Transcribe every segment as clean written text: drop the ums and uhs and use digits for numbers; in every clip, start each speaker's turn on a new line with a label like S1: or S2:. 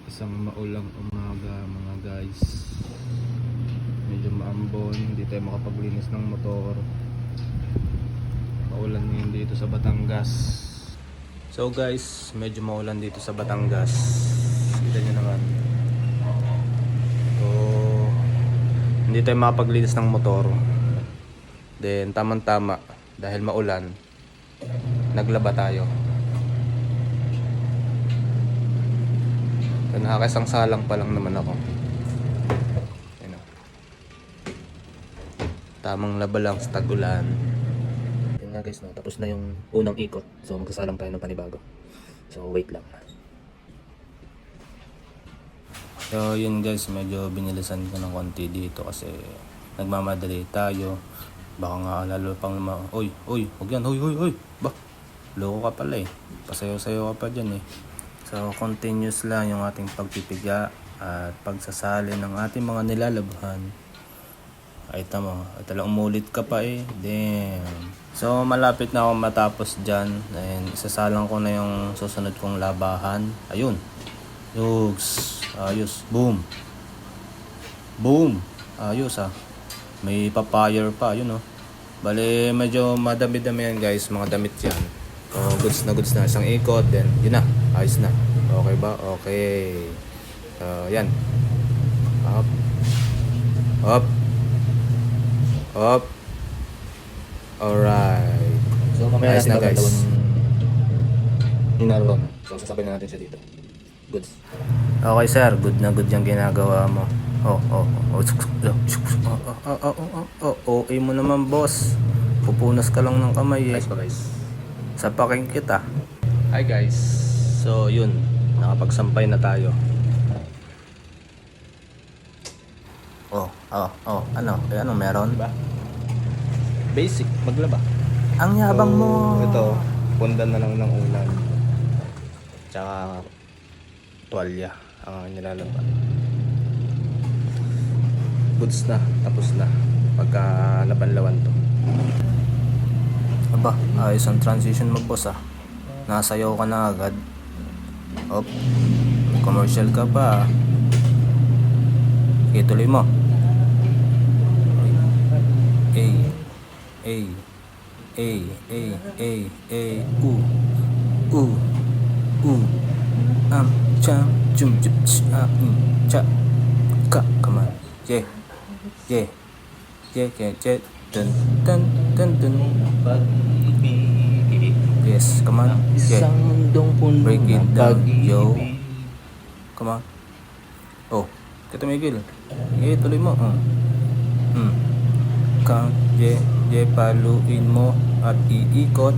S1: Isang maulang umaga mga guys. Medyo maambon, hindi tayo makapaglinis ng motor. Maulan ngayon dito sa Batangas. So guys, medyo maulan dito sa Batangas. Kita nyo naman. So, hindi tayo makapaglinis ng motor. Then tamang-tama, dahil maulan, naglaba tayo. Nakakasang salang pa lang naman ako. Ayun o. Tamang laba lang sa tag-ulan. Yun nga guys, no? Tapos na yung unang ikot. So magsasalang tayo ng panibago. So wait lang. So yun guys, medyo binilisan ko ng konti dito kasi nagmamadali tayo. Baka nga lalo pang Uy, huwag yan, uy. Bah, loko ka pala eh. Pasayo-sayo ka pa dyan eh. So continuous lang yung ating pagpipiga at pagsasali ng ating mga nilalabhan. Ay tama, talagang umulit ka pa eh. Damn. So malapit na ako matapos dyan. And isasalang ko na yung susunod kong labahan. Ayun. Yugs. Ayos. Boom. Boom. Ayos ah. May papire pa. Ayun oh. Bale medyo madami-dami yan guys. Mga damit yan. Goods na isang ikot, then yun na, ayos na. Okay ba? Okay. Yan. Up. Alright. So mamaya ayos na guys. Hinaroon. So sasabay na natin siya dito. Goods. Okay sir, good na good yung ginagawa mo. Okay mo naman boss. Pupunas ka lang ng kamay eh. Ayos ba guys? Sapakin kita. Hi guys. So yun, nakapagsampay na tayo. Ano meron? Diba? Basic, maglaba. Ang yabang mo. Ito, pundan na lang ng ulan. Tsaka tuwalya ang nilalaba. Goods na, tapos na. Pagka laban-lawan to. Aba, ayos ang transition mo boss ah. Nasayaw ka na agad. Commercial ka pa ah. Okay, tuloy mo. Come on. Dun. Yes, come on.
S2: Isang mundong puno
S1: break it
S2: ng
S1: down, yo.
S2: pag-ibig.
S1: Come on. Katumigil. Tuloy mo. Count, paluin mo at iikot.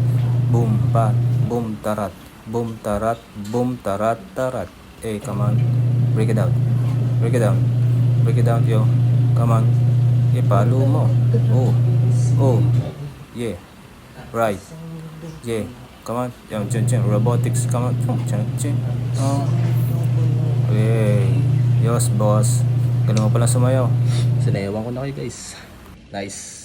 S1: Boom, pat, boom, tarat. Boom, tarat, boom, tarat, tarat. Come on. Break it down, yo. Come on. Palo mo. Yeah. Right. Yeah. Come on. Robotics. Come on. Okay. Yes, boss. Galing mo pala sumayaw.
S2: Sinayawan ko na kayo guys. Nice.